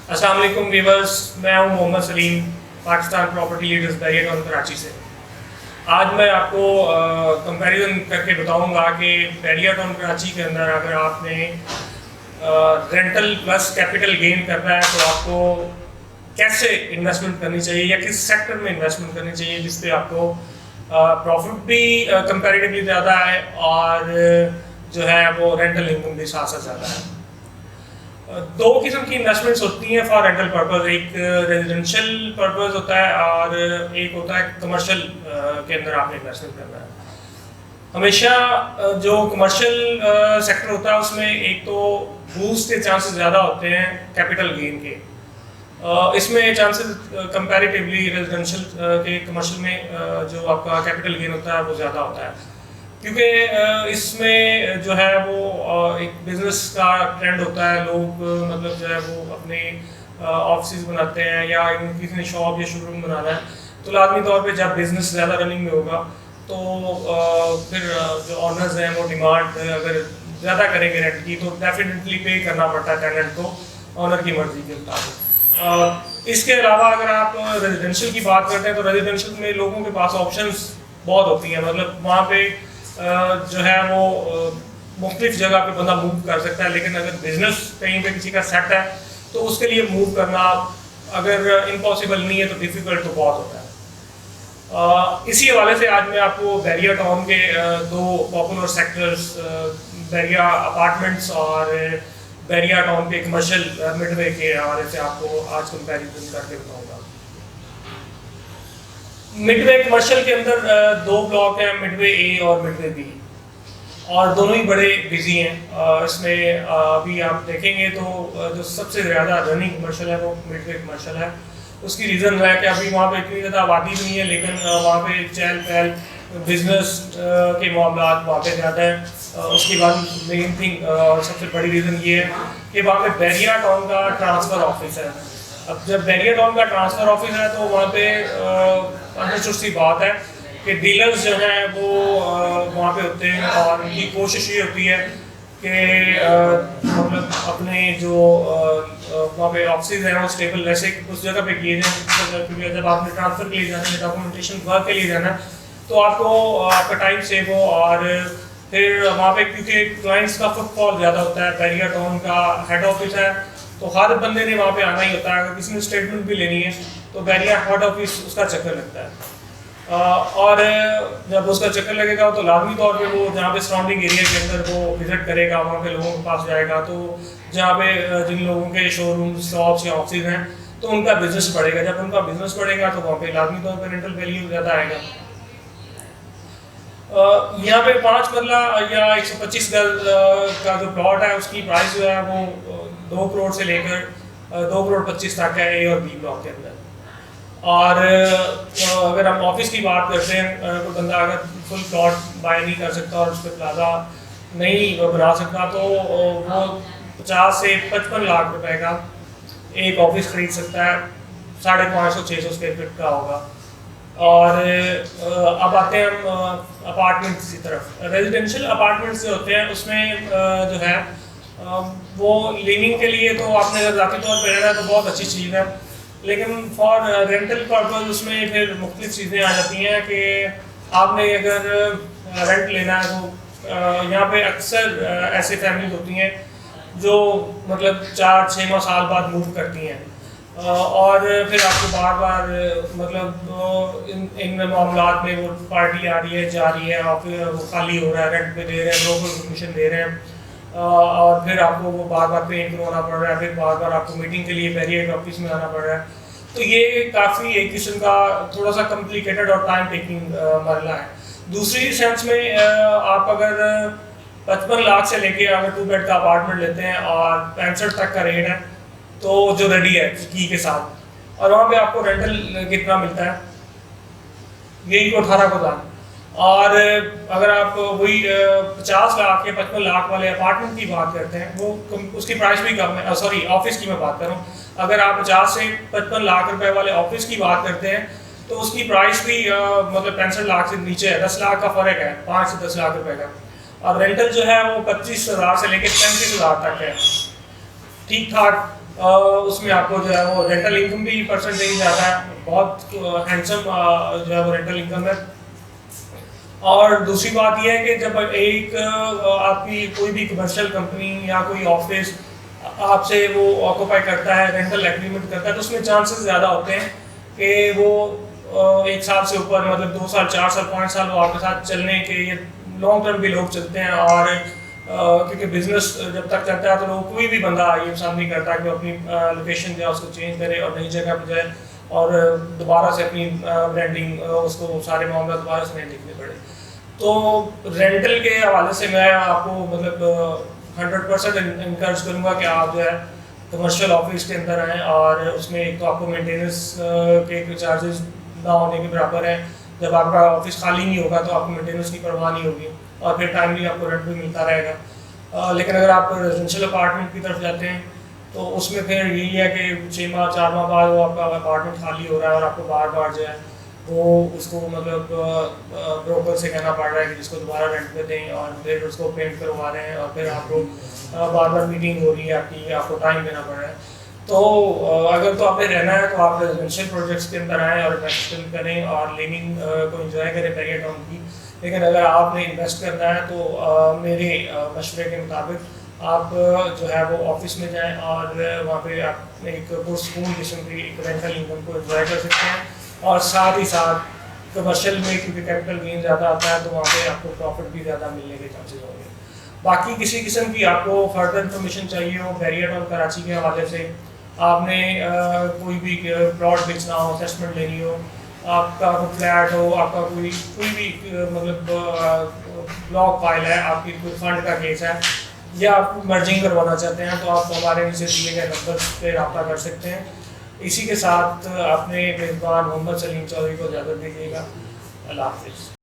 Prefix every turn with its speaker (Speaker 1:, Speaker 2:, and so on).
Speaker 1: अस्सलाम वालेकुम व्यूअर्स, मैं हूं Mohammad Saleem, Pakistan property leaders Bahria town Karachi से। आज मैं आपको कंपैरिजन करके बताऊंगा कि बैरियर टाउन कराची के अंदर अगर आपने रेंटल प्लस कैपिटल गेन करना है तो आपको कैसे इन्वेस्टमेंट करनी चाहिए या किस सेक्टर में इन्वेस्टमेंट करनी चाहिए जिसपे आपको प्रॉफिट भी कंपैरेटिवली ज़्यादा है और जो है वो रेंटल इनकम भी साथ साथ ज़्यादा है। दो किस्म की इन्वेस्टमेंट्स होती हैं फॉर रेंटल पर्पस। एक रेजिडेंशियल पर्पस होता है और एक होता है कमर्शियल के अंदर आपने इन्वेस्टमेंट करना है। हमेशा जो कमर्शियल सेक्टर होता है उसमें एक तो बूस्ट के चांसेस ज़्यादा होते हैं कैपिटल गेन के। इसमें चांसेस कंपैरेटिवली रेजिडेंशियल के कमर्शियल में जो आपका कैपिटल गेन होता है वो ज़्यादा होता है, क्योंकि इसमें जो है वो एक बिजनेस का ट्रेंड होता है। लोग मतलब जो है वो अपने ऑफिस बनाते हैं या किसी ने शॉप या शोरूम बनाना है तो लाजमी तौर पे जब बिजनेस ज़्यादा रनिंग में होगा तो फिर जो ऑनर्स हैं वो डिमांड अगर ज़्यादा करेंगे रेंट की तो डेफिनेटली पे करना पड़ता है टेनेंट को ऑनर की मर्जी के मुताबिक। इसके अलावा अगर आप रेजिडेंशियल की बात करते हैं तो रेजिडेंशियल में लोगों के पास ऑप्शंस बहुत होती हैं। मतलब वहाँ पे जो है वो मुख्तलिफ जगह पे बंदा मूव कर सकता है, लेकिन अगर बिजनेस कहीं पे किसी का सेट है तो उसके लिए मूव करना अगर इम्पॉसिबल नहीं है तो डिफ़िकल्ट तो बहुत होता है। इसी हवाले से आज मैं आपको बैरियर टाउन के दो पॉपुलर सेक्टर्स बैरिया अपार्टमेंट्स और बैरिया टाउन के कमर्शियल मिडवे के हवाले से आपको आज कंपैरिजन करके बताऊँगा। मिडवे कमर्शियल के अंदर दो ब्लॉक हैं, मिडवे ए और मिडवे बी, और दोनों ही बड़े बिजी हैं। इसमें अभी आप देखेंगे तो जो सबसे ज़्यादा रनिंग कमर्शियल है वो मिडवे कमर्शियल है। उसकी रीज़न है कि अभी वहाँ पे इतनी ज़्यादा आबादी नहीं है, लेकिन वहाँ पे चहल पहल बिजनेस के मामला वहाँ पे ज़्यादा है। उसके बाद मेन थिंग और सबसे बड़ी रीज़न ये है कि वहाँ पे बैरियर टाउन का ट्रांसफ़र ऑफिस है। अब जब बैरियर टाउन का ट्रांसफ़र ऑफिस है तो वहाँ पे अंडरस्टूड सी बात है कि डीलर्स जो हैं वो वहाँ पे होते हैं और उनकी कोशिश ये होती है कि मतलब अपने जो वहाँ पे ऑफिस हैं वो स्टेबल वैसे उस जगह पे किए जाएँ, क्योंकि जब आपने ट्रांसफ़र के लिए जाना है, डॉक्यूमेंटेशन वर्क के लिए जाना है तो आपको आपका टाइम सेव हो। और फिर वहाँ पे क्योंकि क्लाइंट्स का फुटफॉल ज़्यादा होता है, बैरियर टाउन का हेड ऑफिस है तो हर बंदे ने वहाँ पे आना ही होता है। अगर किसी ने स्टेटमेंट भी लेनी है तो बैरियर हेड ऑफिस उसका चक्कर लगता है। और जब उसका चक्कर लगेगा तो लाजमी तौर पे वो जहाँ पे सराउंडिंग एरिया के अंदर वो विजिट करेगा, वहाँ पे लोगों के पास जाएगा, तो जहाँ पे जिन लोगों के शोरूम शॉप्स या ऑफिस हैं तो उनका बिजनेस बढ़ेगा। जब उनका बिजनेस बढ़ेगा तो वहाँ पे लाजमी तौर पर रेंटल वैल्यू ज़्यादा आएगा। यहाँ पे 5 मरला या 125 गज का जो प्लॉट है उसकी प्राइस जो है वो 2 करोड़ से लेकर 2 करोड़ 25 तक है ए और बी ब्लॉक के अंदर। और अगर हम ऑफिस की बात करते हैं, कोई बंदा अगर फुल प्लॉट बाय नहीं कर सकता और उस पर प्लाजा नहीं बना सकता तो वो 50 से 55 लाख रुपए का एक ऑफिस खरीद सकता है। 550-600 स्क्वायर फीट का होगा। और अब आते हैं हम अपार्टमेंट्स की तरफ। रेजिडेंशियल अपार्टमेंट्स जो होते हैं उसमें जो है वो लिविंग के लिए तो आपने अगर ज़ाती तौर पर रहना है तो बहुत अच्छी चीज़ है, लेकिन फॉर रेंटल पर्पज उसमें फिर मुख्तलिफ चीज़ें आ जाती हैं कि आपने अगर रेंट लेना है तो यहाँ पे अक्सर ऐसे फैमिलीज होती हैं जो मतलब 4-6 साल बाद मूव करती हैं और फिर आपको बार बार मतलब इन मामलात में वो पार्टी आ रही है जा रही है और फिर वो खाली हो रहा है, रेंट पे दे रहे हैं, लोगों को कमीशन दे रहे हैं और फिर आपको वो बार बार पेंट करवाना पड़ रहा है, फिर बार बार आपको मीटिंग के लिए बैरियर ऑफिस में आना पड़ रहा है। तो ये काफ़ी एक किस्म का थोड़ा सा कॉम्प्लिकेटेड और टाइम टेकिंग मरला है। दूसरी सेंस में आप अगर 55 लाख से लेके अगर 2 बेड का अपार्टमेंट लेते हैं और 65 तक का रेट है तो जो रेडी है की के साथ, और वहाँ पे आपको रेंटल कितना मिलता है, यही को 18 को था। और अगर आप वही 50 लाख या 55 लाख वाले अपार्टमेंट की बात करते हैं वो उसकी प्राइस भी कम है। सॉरी, ऑफिस की मैं बात कर रहा हूँ। अगर आप 50 से 55 लाख रुपए वाले ऑफिस की बात करते हैं तो उसकी प्राइस भी मतलब 65 लाख से नीचे है। 10 लाख का फ़र्क है, 5 से 10 लाख रुपए का। और रेंटल जो है वो 25,000 से लेकर 35,000 तक है। ठीक ठाक उसमें आपको जो है वो रेंटल इनकम भी परसेंटेज ज़्यादा है, बहुत हैंडसम जो है वो रेंटल इनकम है। और दूसरी बात यह है कि जब एक आपकी कोई भी कमर्शियल कंपनी या कोई ऑफिस आपसे वो ऑक्यूपाई करता है, रेंटल एग्रीमेंट करता है, तो उसमें चांसेस ज़्यादा होते हैं कि वो 1 साल से ऊपर, मतलब 2 साल 4 साल 5 साल वो आपके साथ चलने के, ये लॉन्ग टर्म भी लोग चलते हैं। और क्योंकि बिजनेस जब तक चलता है तो लोग, कोई भी बंदा ये पसंद नहीं करता कि वो अपनी लोकेशन जो है उसको चेंज करे और नई जगह पर जाए और दोबारा से अपनी ब्रांडिंग, उसको सारे मामला दोबारा से नहीं देखने पड़े। तो रेंटल के हवाले से मैं आपको मतलब 100% इनकरेज करूँगा कि आप जो है कमर्शियल ऑफिस के अंदर आएँ। और उसमें एक तो आपको मेंटेनेंस के चार्जेस ना होने के बराबर है। जब आपका ऑफिस खाली नहीं होगा तो आपको मेंटेनेंस की परवाह नहीं होगी और फिर टाइमली आपको रेंट भी मिलता रहेगा। लेकिन अगर आप रेजिडेंशियल अपार्टमेंट की तरफ जाते हैं तो उसमें फिर यही है कि 6 माह 4 माह बाद वो आपका अपार्टमेंट खाली हो रहा है और आपको बार बार जो है वो उसको मतलब ब्रोकर से कहना पड़ रहा है कि जिसको दोबारा रेंट पे दें, और फिर उसको पेमेंट करवा रहे हैं और फिर आपको बार बार मीटिंग हो रही है आपकी, आपको टाइम देना पड़ रहा है। तो अगर तो आपने रहना है तो आप रेजिडेंशियल प्रोजेक्ट्स के अंदर आएँ और इन्वेस्टमेंट करें और लिविंग को एंजॉय करें बैरियर टाउन की। लेकिन अगर आपने इन्वेस्ट करना है तो मेरे मशवरे के मुताबिक आप जो है वो ऑफिस में जाएं और वहाँ पे आप एक पुरस्कून किस्म की एक रेंटल इनकम को एंजॉय कर सकते हैं। और साथ ही साथ कमर्शियल में क्योंकि कैपिटल गेन ज़्यादा आता है तो वहाँ पे आपको प्रॉफिट भी ज़्यादा मिलने के चांसेस होंगे। बाकी किसी किस्म की आपको फर्दर इन्फॉर्मेशन चाहिए हो बैरियर टाउन कराची के हवाले से, आपने कोई भी प्लॉट बेचना हो, असेसमेंट लेनी हो, आपका कोई फ्लैट हो, आपका कोई भी मतलब ब्लॉक फाइल है, आपकी कोई फंड का केस है, या आप मर्जिंग करवाना चाहते हैं तो आप हमारे नीचे दिए गए नंबर पर रब्ता कर सकते हैं। इसी के साथ अपने मेज़बान मोहम्मद सलीम चौधरी को इजाज़त दीजिएगा। अल्लाह हाफ़िज़।